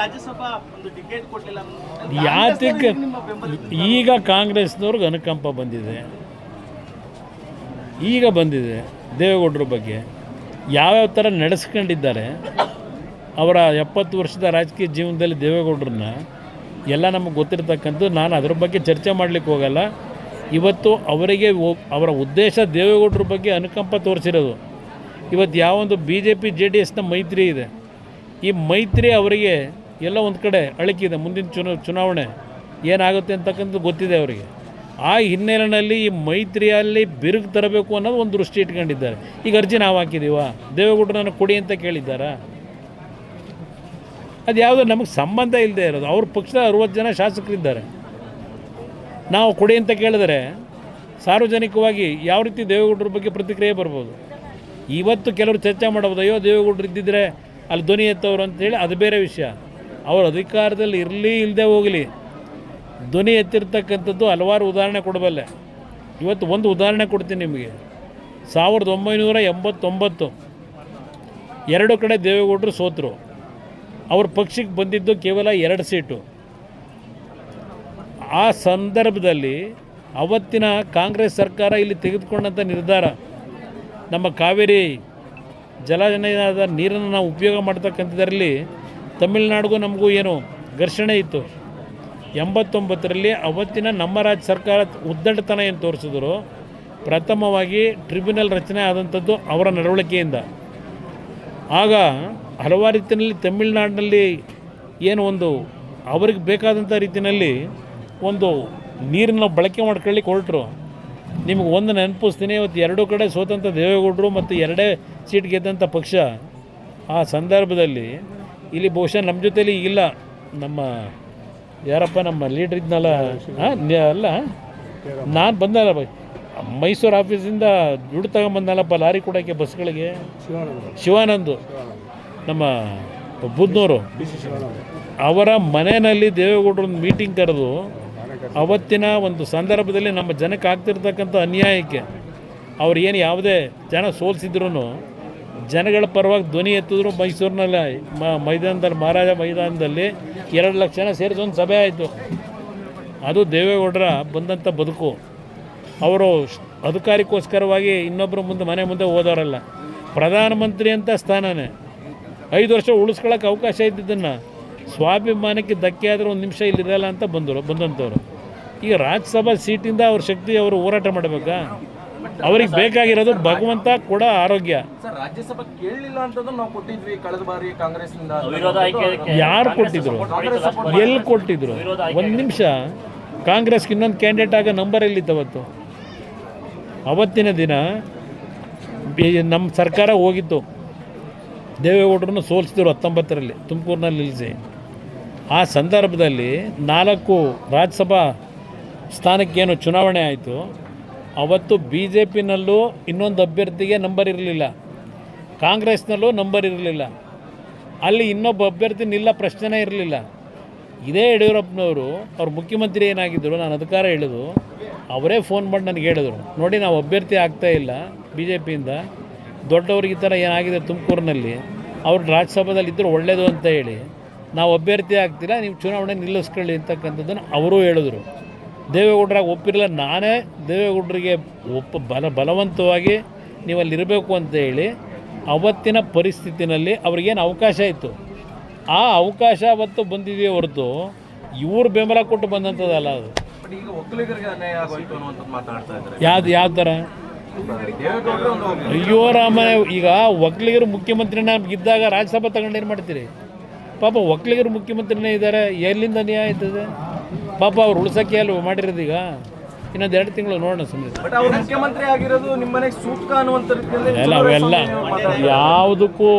ರಾಜ್ಯಸಭಾ ಒಂದು ಟಿಕೆಟ್ ಕೊಡಲಿಲ್ಲ. ಯಾತಕ್ಕೆ ಈಗ ಕಾಂಗ್ರೆಸ್ನವ್ರಿಗೆ ಅನುಕಂಪ ಬಂದಿದೆ, ಈಗ ಬಂದಿದೆ ದೇವೇಗೌಡರ ಬಗ್ಗೆ ಯಾವ್ಯಾವ ಥರ ನಡೆಸ್ಕೊಂಡಿದ್ದಾರೆ. ಅವರ 70 ವರ್ಷದ ರಾಜಕೀಯ ಜೀವನದಲ್ಲಿ ದೇವೇಗೌಡರನ್ನ ಎಲ್ಲ ನಮಗೆ ಗೊತ್ತಿರ್ತಕ್ಕಂಥದ್ದು. ನಾನು ಅದರ ಬಗ್ಗೆ ಚರ್ಚೆ ಮಾಡಲಿಕ್ಕೆ ಹೋಗಲ್ಲ. ಇವತ್ತು ಅವರಿಗೆ ಅವರ ಉದ್ದೇಶ ದೇವೇಗೌಡರ ಬಗ್ಗೆ ಅನುಕಂಪ ತೋರಿಸಿರೋದು. ಇವತ್ತು ಯಾವೊಂದು BJP JDSನ ಮೈತ್ರಿ ಇದೆ, ಈ ಮೈತ್ರಿ ಅವರಿಗೆ ಎಲ್ಲ ಒಂದು ಕಡೆ ಅಳಕಿದೆ. ಮುಂದಿನ ಚುನಾವಣೆ ಏನಾಗುತ್ತೆ ಅಂತಕ್ಕಂಥದ್ದು ಗೊತ್ತಿದೆ ಅವರಿಗೆ. ಆ ಹಿನ್ನೆಲೆಯಲ್ಲಿ ಈ ಮೈತ್ರಿಯಲ್ಲಿ ಬಿರುಕು ತರಬೇಕು ಅನ್ನೋದು ಒಂದು ದೃಷ್ಟಿ ಇಟ್ಕೊಂಡಿದ್ದಾರೆ. ಈಗ ಅರ್ಜಿ ನಾವು ಹಾಕಿದ್ದೀವ, ದೇವೇಗೌಡರನ್ನು ಕೊಡಿ ಅಂತ ಕೇಳಿದ್ದಾರಾ? ಅದು ಯಾವುದೋ ನಮಗೆ ಸಂಬಂಧ ಇಲ್ಲದೆ ಇರೋದು. ಅವ್ರ ಪಕ್ಷದ 60 ಜನ ಶಾಸಕರಿದ್ದಾರೆ. ನಾವು ಕೊಡಿ ಅಂತ ಕೇಳಿದರೆ ಸಾರ್ವಜನಿಕವಾಗಿ ಯಾವ ರೀತಿ ದೇವೇಗೌಡರ ಬಗ್ಗೆ ಪ್ರತಿಕ್ರಿಯೆ ಬರ್ಬೋದು. ಇವತ್ತು ಕೆಲವರು ಚರ್ಚೆ ಮಾಡ್ಬೋದು, ಅಯ್ಯೋ ದೇವೇಗೌಡರು ಇದ್ದಿದ್ದರೆ ಅಲ್ಲಿ ಧ್ವನಿ ಎತ್ತವರು ಅಂತೇಳಿ, ಅದು ಬೇರೆ ವಿಷಯ. ಅವರು ಅಧಿಕಾರದಲ್ಲಿ ಇರಲಿ ಇಲ್ಲದೆ ಹೋಗಲಿ, ಧ್ವನಿ ಎತ್ತಿರ್ತಕ್ಕಂಥದ್ದು ಹಲವಾರು ಉದಾಹರಣೆ ಕೊಡಬಲ್ಲೆ. ಇವತ್ತು ಒಂದು ಉದಾಹರಣೆ ಕೊಡ್ತೀನಿ ನಿಮಗೆ. 1989 2 ಕಡೆ ದೇವೇಗೌಡರು ಸೋತರು. ಅವ್ರ ಪಕ್ಷಕ್ಕೆ ಬಂದಿದ್ದು ಕೇವಲ 2 ಸೀಟು. ಆ ಸಂದರ್ಭದಲ್ಲಿ ಅವತ್ತಿನ ಕಾಂಗ್ರೆಸ್ ಸರ್ಕಾರ ಇಲ್ಲಿ ತೆಗೆದುಕೊಂಡಂಥ ನಿರ್ಧಾರ, ನಮ್ಮ ಕಾವೇರಿ ಜಲನಯದ ನೀರನ್ನು ನಾವು ಉಪಯೋಗ ಮಾಡ್ತಕ್ಕಂಥದ್ರಲ್ಲಿ ತಮಿಳುನಾಡಿಗೂ ನಮಗೂ ಏನು ಘರ್ಷಣೆ ಇತ್ತು. 89ರಲ್ಲಿ ಅವತ್ತಿನ ನಮ್ಮ ರಾಜ್ಯ ಸರ್ಕಾರ ಉದ್ದಟತನ ಏನು ತೋರಿಸಿದ್ರು, ಪ್ರಥಮವಾಗಿ ಟ್ರಿಬ್ಯುನಲ್ ರಚನೆ ಆದಂಥದ್ದು ಅವರ ನಡವಳಿಕೆಯಿಂದ. ಆಗ ಹಲವಾರು ರೀತಿಯಲ್ಲಿ ತಮಿಳುನಾಡಿನಲ್ಲಿ ಏನು ಒಂದು ಅವ್ರಿಗೆ ಬೇಕಾದಂಥ ರೀತಿಯಲ್ಲಿ ಒಂದು ನೀರನ್ನು ಬಳಕೆ ಮಾಡ್ಕೊಳ್ಳಿಕ್ಕೆ ಹೊರಟರು. ನಿಮಗೆ ಒಂದು ನೆನಪಿಸ್ತೀನಿ, ಇವತ್ತು 2 ಕಡೆ ಸೋತಂಥ ದೇವೇಗೌಡರು ಮತ್ತು 2 ಸೀಟ್ ಗೆದ್ದಂಥ ಪಕ್ಷ. ಆ ಸಂದರ್ಭದಲ್ಲಿ ಇಲ್ಲಿ ಬಹುಶಃ ನಮ್ಮ ಜೊತೆಲಿ ಇಲ್ಲ, ನಮ್ಮ ಯಾರಪ್ಪ ನಮ್ಮ ಲೀಡ್ರ್ ಇದ್ನಲ್ಲ, ಅಲ್ಲ ನಾನು ಬಂದಲ್ಲ ಮೈಸೂರು ಆಫೀಸಿಂದ ದುಡ್ಡು ತಗೊಂಬಂದಲ್ಲಪ್ಪ ಲಾರಿ ಕೊಡೋಕ್ಕೆ ಬಸ್ಗಳಿಗೆ, ಶಿವಾನಂದ್ ನಮ್ಮ ಬುದ್ನೂರು, ಅವರ ಮನೆಯಲ್ಲಿ ದೇವೇಗೌಡರು ಒಂದು ಮೀಟಿಂಗ್ ಕರೆದು ಅವತ್ತಿನ ಒಂದು ಸಂದರ್ಭದಲ್ಲಿ ನಮ್ಮ ಜನಕ್ಕೆ ಆಗ್ತಿರ್ತಕ್ಕಂಥ ಅನ್ಯಾಯಕ್ಕೆ ಅವ್ರು ಏನು ಯಾವುದೇ ಜನ ಸೋಲಿಸಿದ್ರು ಜನಗಳ ಪರವಾಗಿ ಧ್ವನಿ ಎತ್ತಿದ್ರು. ಮೈಸೂರಿನಲ್ಲಿ ಮೈದಾನದಲ್ಲಿ, ಮಹಾರಾಜ ಮೈದಾನದಲ್ಲಿ 2 ಲಕ್ಷ ಜನ ಸೇರಿಸಿ ಒಂದು ಸಭೆ ಆಯಿತು. ಅದು ದೇವೇಗೌಡರ ಬಂದಂಥ ಬದುಕು. ಅವರು ಅಧಿಕಾರಕ್ಕೋಸ್ಕರವಾಗಿ ಇನ್ನೊಬ್ಬರು ಮನೆ ಮುಂದೆ ಹೋದವರಲ್ಲ. ಪ್ರಧಾನಮಂತ್ರಿ ಅಂತ ಸ್ಥಾನನೇ 5 ವರ್ಷ ಉಳಿಸ್ಕೊಳ್ಳೋಕೆ ಅವಕಾಶ ಇದ್ದಿದ್ದನ್ನು ಸ್ವಾಭಿಮಾನಕ್ಕೆ ಧಕ್ಕೆ ಆದರೆ 1 ನಿಮಿಷ ಇಲ್ಲಿರಲ್ಲ ಅಂತ ಬಂದಂಥವ್ರು. ಈಗ ರಾಜ್ಯಸಭಾ ಸೀಟಿಂದ ಅವ್ರ ಶಕ್ತಿ ಅವರು ಹೋರಾಟ ಮಾಡಬೇಕಾ? ಅವ್ರಿಗೆ ಬೇಕಾಗಿರೋದು ಭಗವಂತ ಕೂಡ ಆರೋಗ್ಯ. ರಾಜ್ಯಸಭಾ ಕೇಳಲಿಲ್ಲ ಅಂತಂದ್ರೆ ನಾವು ಕೊಟ್ಟಿದ್ವಿ ಕಳೆದ ಬಾರಿ ಕಾಂಗ್ರೆಸ್ನಿಂದ. ಯಾರು ಕೊಟ್ಟಿದ್ರು? ಎಲ್ಲಿ ಕೊಟ್ಟಿದ್ರು? 1 ನಿಮಿಷ. ಕಾಂಗ್ರೆಸ್ಗೆ ಇನ್ನೊಂದು ಕ್ಯಾಂಡಿಡೇಟ್ ಆಗ ನಂಬರ್ ಎಲ್ಲಿತ್ತವತ್ತು? ಅವತ್ತಿನ ದಿನ ನಮ್ಮ ಸರ್ಕಾರ ಹೋಗಿತ್ತು, ದೇವೇಗೌಡರನ್ನು ಸೋಲಿಸಿದ್ರು 19ರಲ್ಲಿ ತುಮಕೂರಿನಲ್ಲಿ ನಿಲ್ಲಿಸಿ. ಆ ಸಂದರ್ಭದಲ್ಲಿ 4 ರಾಜ್ಯಸಭಾ ಸ್ಥಾನಕ್ಕೇನು ಚುನಾವಣೆ ಆಯಿತು. ಅವತ್ತು BJPನಲ್ಲೂ ಇನ್ನೊಂದು ಅಭ್ಯರ್ಥಿಗೆ ನಂಬರ್ ಇರಲಿಲ್ಲ, ಕಾಂಗ್ರೆಸ್ನಲ್ಲೂ ನಂಬರ್ ಇರಲಿಲ್ಲ. ಅಲ್ಲಿ ಇನ್ನೊಬ್ಬ ಅಭ್ಯರ್ಥಿ ನಿಲ್ಲ ಪ್ರಶ್ನೆನೇ ಇರಲಿಲ್ಲ. ಇದೇ ಯಡಿಯೂರಪ್ಪನವರು ಅವ್ರ ಮುಖ್ಯಮಂತ್ರಿ ಏನಾಗಿದ್ದರು, ನಾನು ಅಧಿಕಾರ ಹೇಳಿದು, ಅವರೇ ಫೋನ್ ಮಾಡಿ ನನಗೆ ಹೇಳಿದ್ರು, ನೋಡಿ ನಾವು ಅಭ್ಯರ್ಥಿ ಆಗ್ತಾಯಿಲ್ಲ BJPಯಿಂದ, ದೊಡ್ಡವ್ರಿಗೆ ಈ ಥರ ಏನಾಗಿದೆ ತುಮಕೂರಿನಲ್ಲಿ, ಅವ್ರು ರಾಜ್ಯಸಭಾದಲ್ಲಿ ಇದ್ದರೂ ಒಳ್ಳೆಯದು ಅಂತ ಹೇಳಿ ನಾವು ಅಭ್ಯರ್ಥಿ ಆಗ್ತಿಲ್ಲ, ನೀವು ಚುನಾವಣೆ ನಿಲ್ಲಿಸ್ಕೊಳ್ಳಿ ಅಂತಕ್ಕಂಥದ್ದನ್ನು ಅವರೂ ಹೇಳಿದ್ರು. ದೇವೇಗೌಡರಾಗ ಒಪ್ಪಿರಲಿಲ್ಲ. ನಾನೇ ದೇವೇಗೌಡರಿಗೆ ಬಲವಂತವಾಗಿ ನೀವಲ್ಲಿರಬೇಕು ಅಂತ ಹೇಳಿ ಅವತ್ತಿನ ಪರಿಸ್ಥಿತಿನಲ್ಲಿ ಅವ್ರಿಗೇನು ಅವಕಾಶ ಇತ್ತು, ಆ ಅವಕಾಶ ಅವತ್ತು ಬಂದಿದೆಯೇ ಹೊರತು ಇವ್ರು ಬೆಂಬಲ ಕೊಟ್ಟು ಬಂದಂಥದ್ದಲ್ಲ. ಅದು ಯಾವ ಥರ? ಅಯ್ಯೋ ರಾಮ, ಈಗ ಒಕ್ಕಲಿಗರು ಮುಖ್ಯಮಂತ್ರಿನ ಇದ್ದಾಗ ರಾಜ್ಯಸಭಾ ತಗೊಂಡೇನು ಮಾಡ್ತೀರಿ? ಪಾಪ ಒಕ್ಕಲಿಗರು ಮುಖ್ಯಮಂತ್ರಿನೇ ಇದ್ದಾರೆ, ಎಲ್ಲಿಂದ ನ್ಯಾಯ ಆಯ್ತದೆ? ಪಾಪ ಅವ್ರು ಉಳ್ಸೋಕ್ಕೆ ಅಲ್ವ ಮಾಡಿರೋದು. ಈಗ ಇನ್ನೊಂದು 2 ತಿಂಗಳು ನೋಡೋಣ ಸುಮ್ಮನೆ. ಮುಖ್ಯಮಂತ್ರಿ ಆಗಿರೋದು ನಿಮ್ಮನೆ ಸೂಕ್ತ ಅನ್ನುವಂಥ ಎಲ್ಲ ಅವೆಲ್ಲ ಯಾವುದಕ್ಕೂ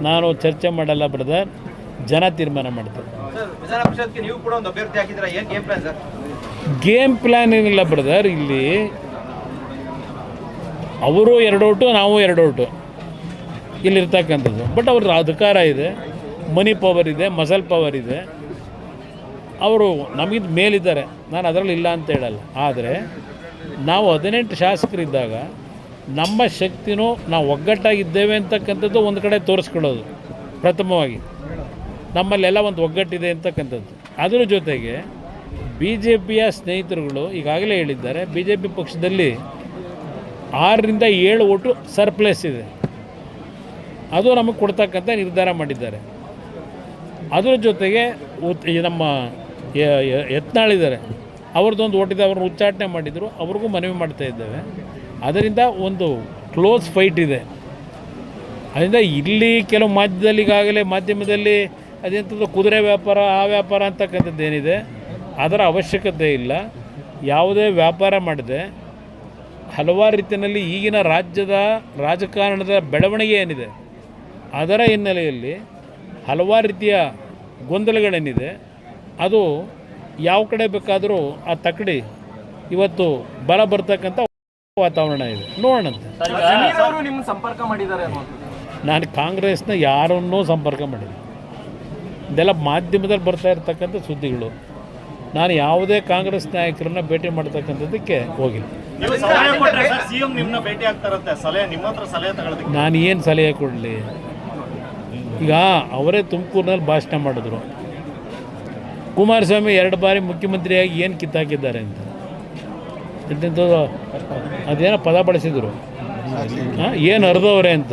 ನಾನು ಚರ್ಚೆ ಮಾಡಲ್ಲ ಬ್ರದರ್, ಜನ ತೀರ್ಮಾನ ಮಾಡ್ತಾರೆ. ಗೇಮ್ ಪ್ಲ್ಯಾನ್ ಏನಿಲ್ಲ ಬ್ರದರ್. ಇಲ್ಲಿ ಅವರು 2 ಓಟು, ನಾವು 2 ಓಟು ಇಲ್ಲಿರ್ತಕ್ಕಂಥದ್ದು. ಬಟ್ ಅವ್ರ ಅಧಿಕಾರ ಇದೆ, ಮನಿ ಪವರ್ ಇದೆ, ಮಸಲ್ ಪವರ್ ಇದೆ. ಅವರು ನಮಗಿಂತ ಮೇಲಿದ್ದಾರೆ, ನಾನು ಅದರಲ್ಲಿ ಇಲ್ಲ ಅಂತ ಹೇಳಲ್ಲ. ಆದರೆ ನಾವು 18 ಶಾಸಕರಿದ್ದಾಗ ನಮ್ಮ ಶಕ್ತಿನೂ ನಾವು ಒಗ್ಗಟ್ಟಾಗಿದ್ದೇವೆ ಅಂತಕ್ಕಂಥದ್ದು ಒಂದು ಕಡೆ ತೋರಿಸ್ಕೊಳ್ಳೋದು ಪ್ರಥಮವಾಗಿ. ನಮ್ಮಲ್ಲೆಲ್ಲ ಒಂದು ಒಗ್ಗಟ್ಟಿದೆ ಅಂತಕ್ಕಂಥದ್ದು. ಅದರ ಜೊತೆಗೆ ಬಿ ಜೆ ಪಿಯ ಸ್ನೇಹಿತರುಗಳು ಈಗಾಗಲೇ ಹೇಳಿದ್ದಾರೆ, ಬಿ ಜೆ ಪಿ ಪಕ್ಷದಲ್ಲಿ 6ರಿಂದ 7 ಓಟು ಸರ್ಪ್ಲಸ್ ಇದೆ, ಅದು ನಮಗೆ ಕೊಡ್ತಕ್ಕಂಥ ನಿರ್ಧಾರ ಮಾಡಿದ್ದಾರೆ. ಅದರ ಜೊತೆಗೆ ನಮ್ಮ ಯತ್ನಾಳಿದ್ದಾರೆ, ಅವ್ರದ್ದೊಂದು ಓಟಿದೆ, ಅವ್ರನ್ನ ಉಚ್ಚಾಟನೆ ಮಾಡಿದರು, ಅವ್ರಿಗೂ ಮನವಿ ಮಾಡ್ತಾ ಇದ್ದೇವೆ. ಅದರಿಂದ ಒಂದು ಕ್ಲೋಸ್ ಫೈಟ್ ಇದೆ. ಅದರಿಂದ ಇಲ್ಲಿ ಕೆಲವು ಮಾಧ್ಯಮದಲ್ಲಿ ಅದೆಂಥದ್ದು ಕುದುರೆ ವ್ಯಾಪಾರ, ಆ ವ್ಯಾಪಾರ ಅಂತಕ್ಕಂಥದ್ದು ಏನಿದೆ, ಅದರ ಅವಶ್ಯಕತೆ ಇಲ್ಲ. ಯಾವುದೇ ವ್ಯಾಪಾರ ಮಾಡದೆ ಹಲವಾರು ರೀತಿಯಲ್ಲಿ ಈಗಿನ ರಾಜ್ಯದ ರಾಜಕಾರಣದ ಬೆಳವಣಿಗೆ ಏನಿದೆ ಅದರ ಹಿನ್ನೆಲೆಯಲ್ಲಿ ಹಲವಾರು ರೀತಿಯ ಗೊಂದಲಗಳೇನಿದೆ ಅದು ಯಾವ ಕಡೆ ಬೇಕಾದರೂ ಆ ತಕ್ಕಡಿ ಇವತ್ತು ಬಲ ಬರ್ತಕ್ಕಂಥ ವಾತಾವರಣ ಇದೆ. ನೋಡೋಣಂತೆ. ನಿಮ್ಮ ಸಂಪರ್ಕ ಮಾಡಿದ್ದಾರೆ ನಾನು ಕಾಂಗ್ರೆಸ್ನ ಯಾರನ್ನೂ ಸಂಪರ್ಕ ಮಾಡಿಲ್ಲ. ಇದೆಲ್ಲ ಮಾಧ್ಯಮದಲ್ಲಿ ಬರ್ತಾ ಇರ್ತಕ್ಕಂಥ ಸುದ್ದಿಗಳು. ನಾನು ಯಾವುದೇ ಕಾಂಗ್ರೆಸ್ ನಾಯಕರನ್ನ ಭೇಟಿ ಮಾಡ್ತಕ್ಕಂಥದ್ದಕ್ಕೆ ಹೋಗಿಲ್ಲ. ನಾನು ಏನು ಸಲಹೆ ಕೊಡಲಿ? ಈಗ ಅವರೇ ತುಮಕೂರಿನಲ್ಲಿ ಭಾಷಣ ಮಾಡಿದ್ರು, ಕುಮಾರಸ್ವಾಮಿ 2 ಬಾರಿ ಮುಖ್ಯಮಂತ್ರಿಯಾಗಿ ಏನು ಕಿತ್ತಾಕಿದ್ದಾರೆ ಅಂತ. ಎಂತೆಂಥದ್ದು ಅದೇನೋ ಪದ ಬಳಸಿದರು, ಏನು ಹರಿದವ್ರೆ ಅಂತ.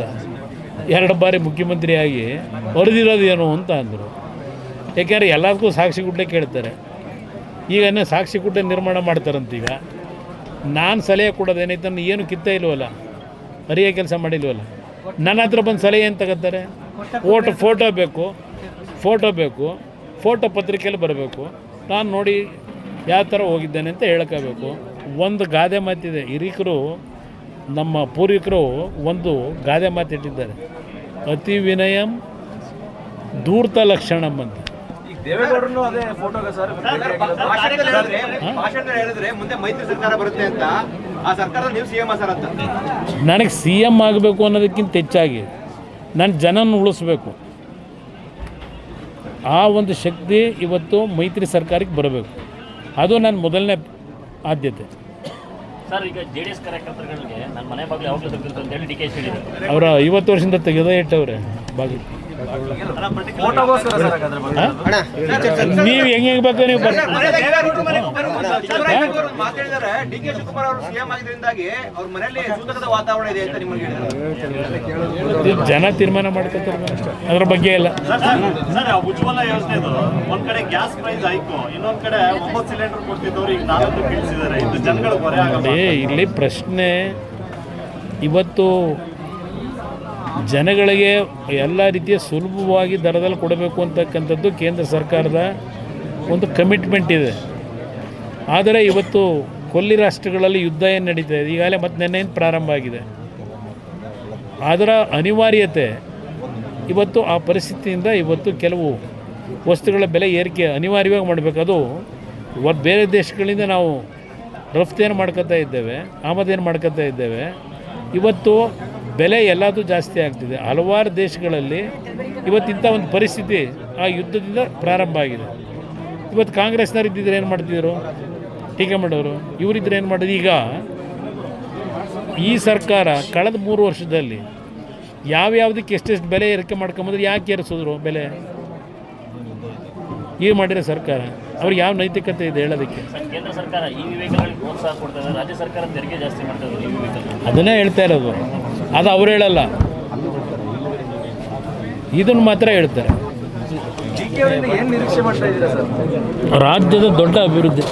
2 ಬಾರಿ ಮುಖ್ಯಮಂತ್ರಿಯಾಗಿ ಹೊರದಿರೋದು ಏನು ಅಂತ ಅಂದರು. ಯಾಕೆಂದರೆ ಎಲ್ಲದಕ್ಕೂ ಸಾಕ್ಷಿ ಗುಡ್ಡೆ ಕೇಳ್ತಾರೆ. ಈಗ ಸಾಕ್ಷಿ ಗುಡ್ಡೆ ನಿರ್ಮಾಣ ಮಾಡ್ತಾರಂತೀಗ. ನಾನು ಸಲಹೆ ಕೊಡೋದೇನೈತೆ, ಏನು ಕಿತ್ತ ಇಲ್ವಲ್ಲ, ಹರಿಯೋ ಕೆಲಸ ಮಾಡಿಲ್ವಲ್ಲ. ನನ್ನ ಹತ್ರ ಬಂದು ಸಲಹೆ ಏನು ತಗೋತಾರೆ? ಫೋಟೋ ಬೇಕು, ಫೋಟೋ ಪತ್ರಿಕೆಯಲ್ಲಿ ಬರಬೇಕು, ನಾನು ನೋಡಿ ಯಾವ ಥರ ಹೋಗಿದ್ದೇನೆ ಅಂತ ಹೇಳ್ಕೋಬೇಕು. ಒಂದು ಗಾದೆ ಮಾತಿದೆ, ಹಿರಿಕರು ನಮ್ಮ ಪೂರ್ವಿಕರು ಒಂದು ಗಾದೆ ಮಾತಿಟ್ಟಿದ್ದಾರೆ, ಅತಿ ವಿನಯಂ ಧೂರ್ತ ಲಕ್ಷಣಂ ಅಂತ. ದೇವೇಗೌಡರು ಅದೇ ಫೋಟೋಗೆ ಸರ್ ಹೇಳಿದ್ರೆ ಮುಂದೆ ಮೈತ್ರಿ ಸರ್ಕಾರ ಬರುತ್ತೆ ಅಂತ, ಆ ಸರ್ಕಾರದ ನೀವು ಸಿಎಂ ಸರ್ ಅಂತ. ನನಗೆ ಸಿ ಎಂ ಆಗಬೇಕು ಅನ್ನೋದಕ್ಕಿಂತ ಹೆಚ್ಚಾಗಿ ನಾನು ಜನನ ಉಳಿಸ್ಬೇಕು. ಆ ಒಂದು ಶಕ್ತಿ ಇವತ್ತು ಮೈತ್ರಿ ಸರ್ಕಾರಕ್ಕೆ ಬರಬೇಕು. ಅದು ನನ್ನ ಮೊದಲನೇ ಆದ್ಯತೆ. ಸರ್, ಈಗ JDS ಕಾರ್ಯಕರ್ತರುಗಳಿಗೆ ನನ್ನ ಮನೆ ಬಾಗಿಲು ಯಾವಾಗಲೂ ತೆಗೆದು ಅಂತ ಹೇಳಿ DK ಹೇಳಿದರು. ಅವರ 50 ವರ್ಷದಿಂದ ತೆಗೆದೇ ಇಟ್ಟವ್ರೆ ಬಾಗಿಲು. ನೀವು ಹೆಂಗೆ ಬೇಕು ನೀವು ಜನ ತೀರ್ಮಾನ ಮಾಡ್ಕೊತಾರೆ, ಅದ್ರ ಬಗ್ಗೆ ಇಲ್ಲ. ಉಜ್ವಲ ಯೋಜನೆದು ಒಂದ್ ಕಡೆ ಗ್ಯಾಸ್ ಪ್ರೈಸ್ ಆಯ್ತು, ಇನ್ನೊಂದ್ ಕಡೆ 9 ಸಿಲಿಂಡರ್ ಕೊಡ್ತಿದ್ದವ್ರು ಈಗ 4 ಇಳಿಸಿದ್ದಾರೆ. ಇದು ಜನಗಳು ಹೊರೆ ಆಗಲ್ಲ. ಇಲ್ಲಿ ಪ್ರಶ್ನೆ ಇವತ್ತು ಜನಗಳಿಗೆ ಎಲ್ಲ ರೀತಿಯ ಸುಲಭವಾಗಿ ದರದಲ್ಲಿ ಕೊಡಬೇಕು ಅಂತಕ್ಕಂಥದ್ದು ಕೇಂದ್ರ ಸರ್ಕಾರದ ಒಂದು ಕಮಿಟ್ಮೆಂಟ್ ಇದೆ. ಆದರೆ ಇವತ್ತು ಕೊಲ್ಲಿ ರಾಷ್ಟ್ರಗಳಲ್ಲಿ ಯುದ್ಧ ಏನು ನಡೀತಾ ಇದೆ, ಈಗಾಗಲೇ ಮತ್ತೆ ನೆನ್ನೆಯಿಂದ ಪ್ರಾರಂಭ ಆಗಿದೆ. ಅದರ ಅನಿವಾರ್ಯತೆ ಇವತ್ತು ಆ ಪರಿಸ್ಥಿತಿಯಿಂದ ಇವತ್ತು ಕೆಲವು ವಸ್ತುಗಳ ಬೆಲೆ ಏರಿಕೆ ಅನಿವಾರ್ಯವಾಗಿ ಮಾಡಬೇಕು. ಅದು ಬೇರೆ ದೇಶಗಳಿಂದ ನಾವು ರಫ್ತೇನು ಮಾಡ್ಕೊತಾ ಇದ್ದೇವೆ, ಆಮದೇನು ಮಾಡ್ಕೊತಾ ಇದ್ದೇವೆ. ಇವತ್ತು ಬೆಲೆ ಎಲ್ಲದೂ ಜಾಸ್ತಿ ಆಗ್ತಿದೆ. ಹಲವಾರು ದೇಶಗಳಲ್ಲಿ ಇವತ್ತಿಂಥ ಒಂದು ಪರಿಸ್ಥಿತಿ ಆ ಯುದ್ಧದಿಂದ ಪ್ರಾರಂಭ ಆಗಿದೆ. ಇವತ್ತು ಕಾಂಗ್ರೆಸ್ನವ್ರು ಇದ್ದಿದ್ರೆ ಏನು ಮಾಡ್ತಿದ್ರು? ಟೀಕೆ ಮಾಡೋರು. ಇವರಿದ್ರೆ ಏನು ಮಾಡೋದು? ಈಗ ಈ ಸರ್ಕಾರ ಕಳೆದ 3 ವರ್ಷದಲ್ಲಿ ಯಾವ್ಯಾವುದಕ್ಕೆ ಎಷ್ಟೆಷ್ಟು ಬೆಲೆ ಏರಿಕೆ ಮಾಡ್ಕೊಂಬಂದ್ರೆ ಯಾಕೆ ಏರಿಸಿದ್ರು ಬೆಲೆ? ಏನು ಮಾಡಿರೋ ಸರ್ಕಾರ? ಅವ್ರಿಗೆ ಯಾವ ನೈತಿಕತೆ ಇದೆ ಹೇಳೋದಕ್ಕೆ? ಕೇಂದ್ರ ಸರ್ಕಾರ ಈ ವೆಹಿಕಲ್ಗಳಿಗೆ ಪ್ರೋತ್ಸಾಹ ಕೊಡ್ತದೆ, ರಾಜ್ಯ ಸರ್ಕಾರ ತೆರಿಗೆ ಜಾಸ್ತಿ ಮಾಡ್ತದೆ ಈ ವೆಹಿಕಲ್. ಅದನ್ನೇ ಹೇಳ್ತಾ ಇರೋದು. ಅದು ಅವ್ರು ಹೇಳಲ್ಲ, ಇದನ್ನು ಮಾತ್ರ ಹೇಳ್ತಾರೆ. ರಾಜ್ಯದ ದೊಡ್ಡ ಅಭಿವೃದ್ಧಿ.